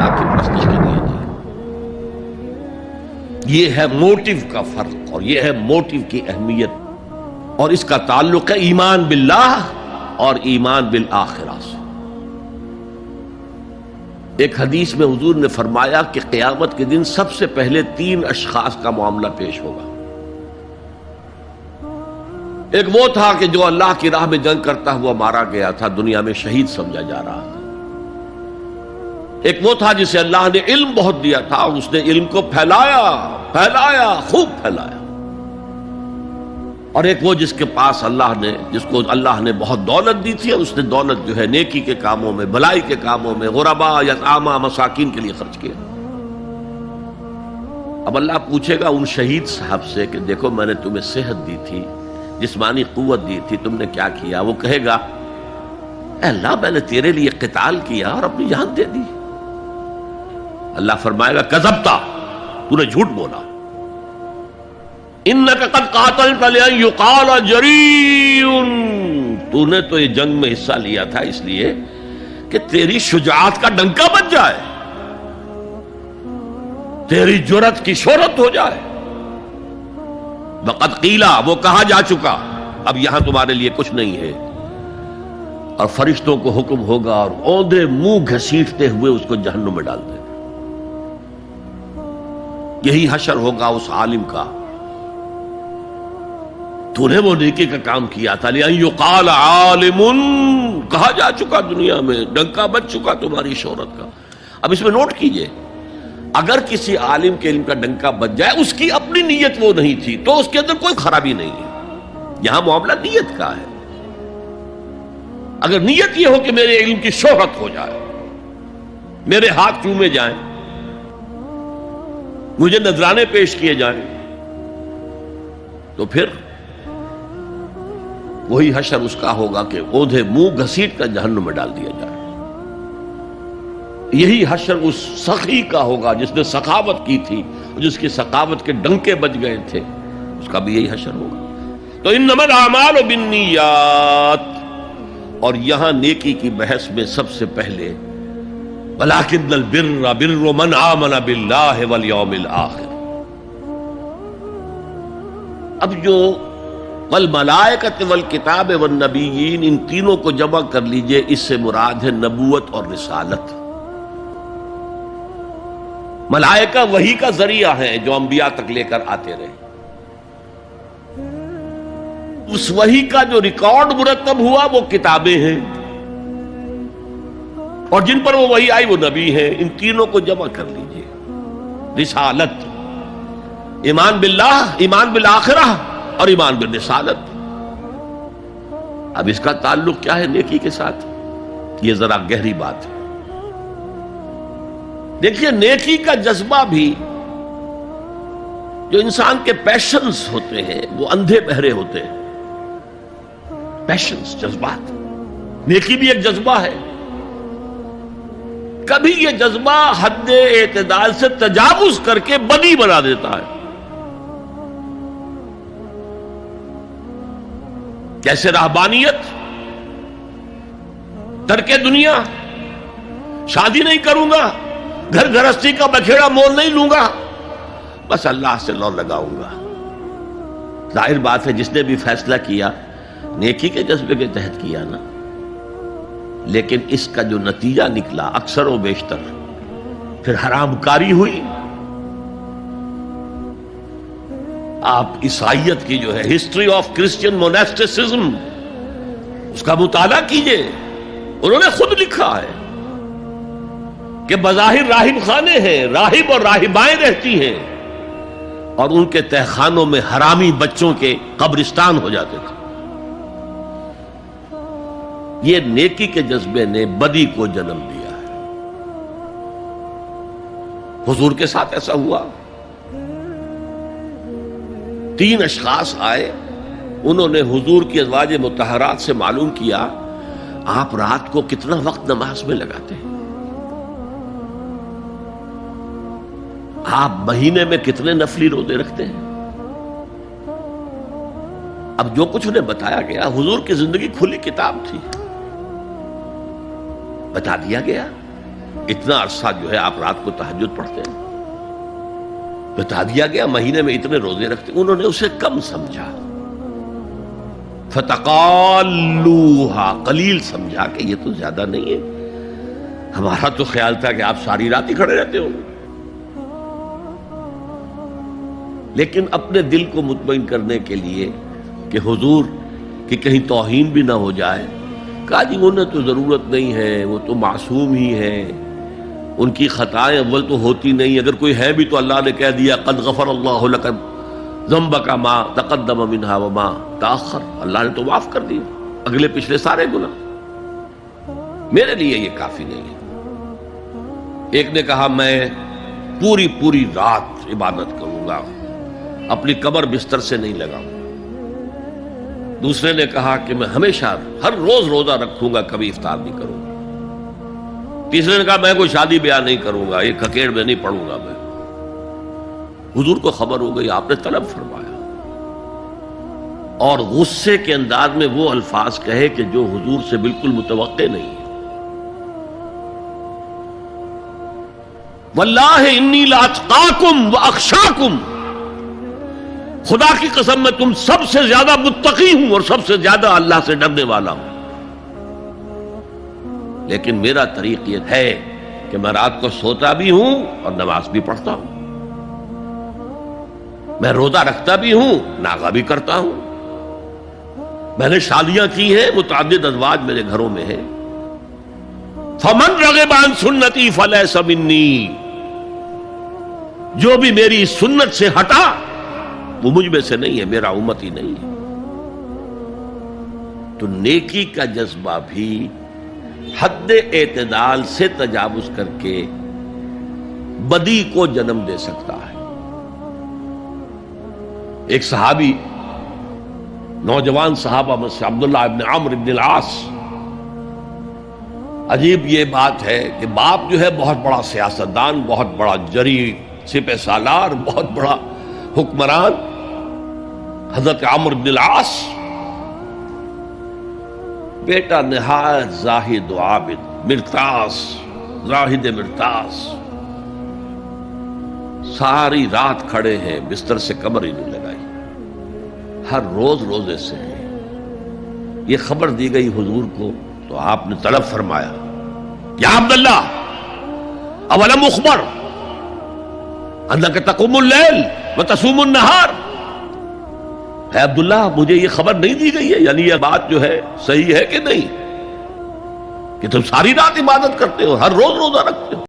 اللہ کی پرستش کے لیے جی. یہ ہے موٹیو کا فرق اور یہ ہے موٹیو کی اہمیت، اور اس کا تعلق ہے ایمان باللہ اور ایمان بالآخرہ سے. ایک حدیث میں حضور نے فرمایا کہ قیامت کے دن سب سے پہلے 3 اشخاص کا معاملہ پیش ہوگا. ایک وہ تھا کہ جو اللہ کی راہ میں جنگ کرتا ہوا مارا گیا تھا، دنیا میں شہید سمجھا جا رہا تھا. ایک وہ تھا جسے اللہ نے علم بہت دیا تھا اور اس نے علم کو پھیلایا خوب پھیلایا. اور ایک وہ جس کے پاس جس کو اللہ نے بہت دولت دی تھی اور اس نے دولت جو ہے نیکی کے کاموں میں، بھلائی کے کاموں میں، غرباء یتامیٰ مساکین کے لیے خرچ کیا. اب اللہ پوچھے گا ان شہید صاحب سے کہ دیکھو میں نے تمہیں صحت دی تھی، جسمانی قوت دی تھی، تم نے کیا کیا؟ وہ کہے گا اے اللہ میں نے تیرے لیے قتال کیا اور اپنی جان دے دی. اللہ فرمائے گا کذبتا، تو نے جھوٹ بولا. انک قد قاتلت لأن یقال جریء، تو نے تو یہ جنگ میں حصہ لیا تھا اس لیے کہ تیری شجاعت کا ڈنکا بج جائے، تیری جرأت کی شہرت ہو جائے. وقد قیلا، وہ کہا جا چکا، اب یہاں تمہارے لیے کچھ نہیں ہے. اور فرشتوں کو حکم ہوگا اور اوندے منہ گھسیٹتے ہوئے اس کو جہنم میں ڈال دیں. یہی حشر ہوگا اس عالم کا، تو نے وہ نیکی کا کام کیا تھا. لأن یقال عالم، کہا جا چکا دنیا میں، ڈنکا بج چکا تمہاری شہرت کا. اب اس میں نوٹ کیجئے، اگر کسی عالم کے علم کا ڈنکا بج جائے، اس کی اپنی نیت وہ نہیں تھی تو اس کے اندر کوئی خرابی نہیں ہے. یہاں معاملہ نیت کا ہے. اگر نیت یہ ہو کہ میرے علم کی شہرت ہو جائے، میرے ہاتھ چومے جائیں، مجھے نذرانے پیش کیے جائیں، تو پھر وہی حشر اس کا ہوگا کہ اوندھے منہ گھسیٹ کر جہنم میں ڈال دیا جائے. یہی حشر اس سخی کا ہوگا جس نے سخاوت کی تھی، جس کی سخاوت کے ڈنکے بج گئے تھے، اس کا بھی یہی حشر ہوگا. تو انما الاعمال بالنیات، اور یہاں نیکی کی بحث میں سب سے پہلے ولکن البر بر من آمن باللہ والیوم الآخر. اب جو والملائکۃ والکتاب والنبیین، ان تینوں کو جمع کر لیجئے، اس سے مراد ہے نبوت اور رسالت. ملائکہ وحی کا ذریعہ ہیں جو انبیاء تک لے کر آتے رہے. اس وحی کا جو ریکارڈ مرتب ہوا وہ کتابیں ہیں، اور جن پر وہ وحی آئی وہ نبی ہیں. ان تینوں کو جمع کر لیجئے. رسالت، ایمان باللہ، ایمان بالآخرہ اور ایمان بالرسالت. اب اس کا تعلق کیا ہے نیکی کے ساتھ؟ یہ ذرا گہری بات ہے. دیکھیے نیکی کا جذبہ بھی، جو انسان کے پیشنز ہوتے ہیں وہ اندھے بہرے ہوتے ہیں. پیشنز، جذبات. نیکی بھی ایک جذبہ ہے. کبھی یہ جذبہ حد اعتدال سے تجاوز کر کے بدی بنا دیتا ہے. جیسے رہبانیت، ترک دنیا، شادی نہیں کروں گا، گھر گھرستی کا بکھیڑا مول نہیں لوں گا، بس اللہ سے لو لگاؤں گا. ظاہر بات ہے جس نے بھی فیصلہ کیا نیکی کے جذبے کے تحت کیا نا، لیکن اس کا جو نتیجہ نکلا اکثر و بیشتر پھر حرام کاری ہوئی. آپ عیسائیت کی جو ہے ہسٹری آف کرسچین موناسٹسزم، اس کا مطالعہ کیجئے. انہوں نے خود لکھا ہے کہ بظاہر راہب خانے ہیں، راہب اور راہبائیں رہتی ہیں، اور ان کے تہخانوں میں حرامی بچوں کے قبرستان ہو جاتے تھے. یہ نیکی کے جذبے نے بدی کو جنم دیا ہے. حضور کے ساتھ ایسا ہوا. 3 اشخاص آئے، انہوں نے حضور کی ازواج مطہرات سے معلوم کیا آپ رات کو کتنا وقت نماز میں لگاتے ہیں، آپ مہینے میں کتنے نفلی روزے رکھتے ہیں. اب جو کچھ انہیں بتایا گیا، حضور کی زندگی کھلی کتاب تھی، بتا دیا گیا. اتنا عرصہ جو ہے آپ رات کو تہجد پڑھتے ہیں، بتا دیا گیا مہینے میں اتنے روزے رکھتے، انہوں نے اسے کم سمجھا، فتقالوہا، قلیل سمجھا کہ یہ تو زیادہ نہیں ہے، ہمارا تو خیال تھا کہ آپ ساری رات ہی کھڑے رہتے ہو۔ لیکن اپنے دل کو مطمئن کرنے کے لیے کہ حضور کی کہیں توہین بھی نہ ہو جائے، کہا جی انہیں تو ضرورت نہیں ہے، وہ تو معصوم ہی ہے، ان کی خطائیں اول تو ہوتی نہیں، اگر کوئی ہے بھی تو اللہ نے کہہ دیا قد غفر اللہ لک ذنبک ما تقدم منها وما تاخر، اللہ نے تو معاف کر دیا اگلے پچھلے سارے گناہ، میرے لیے یہ کافی نہیں ہے۔ ایک نے کہا میں پوری رات عبادت کروں گا، اپنی کمر بستر سے نہیں لگاؤں۔ دوسرے نے کہا کہ میں ہمیشہ ہر روز روزہ رکھوں گا، کبھی افطار نہیں کروں گا۔ تیسرے نے کہا میں کوئی شادی بیاہ نہیں کروں گا، ایک کھکیڑ میں نہیں پڑھوں گا میں۔ حضور کو خبر ہو گئی، آپ نے طلب فرمایا اور غصے کے انداز میں وہ الفاظ کہے کہ جو حضور سے بالکل متوقع نہیں ہے۔ واللہ انی لاتقاکم واخشاکم، خدا کی قسم میں تم سب سے زیادہ متقی ہوں اور سب سے زیادہ اللہ سے ڈرنے والا ہوں، لیکن میرا طریق یہ ہے کہ میں رات کو سوتا بھی ہوں اور نماز بھی پڑھتا ہوں، میں روزہ رکھتا بھی ہوں، ناغہ بھی کرتا ہوں، میں نے شادیاں کی ہیں، متعدد ازواج میرے گھروں میں ہیں۔ فمن رغب عن سنتی فلیس منی، جو بھی میری سنت سے ہٹا وہ مجھ میں سے نہیں ہے، میرا امت ہی نہیں ہے۔ تو نیکی کا جذبہ بھی حد اعتدال سے تجاوز کر کے بدی کو جنم دے سکتا ہے۔ ایک صحابی، نوجوان صحابہ میں سے عبداللہ ابن عمرو ابن العاص، عجیب یہ بات ہے کہ باپ جو ہے بہت بڑا سیاستدان، بہت بڑا جری سپہ سالار، بہت بڑا حکمران، حضرت عمرو بن العاص، بیٹا نہایت زاہد و عابد، مرتاس، زاہد مرتاس، ساری رات کھڑے ہیں، بستر سے کمر ہی نہیں لگائی، ہر روز روزے سے ہیں۔ یہ خبر دی گئی حضور کو تو آپ نے طلب فرمایا یا عبداللہ اولم اخبر انک تقوم اللیل وتصوم النہار، اے عبداللہ مجھے یہ خبر نہیں دی گئی ہے، یعنی یہ بات جو ہے صحیح ہے کہ نہیں کہ تم ساری رات عبادت کرتے ہو، ہر روز روزہ رکھتے ہو؟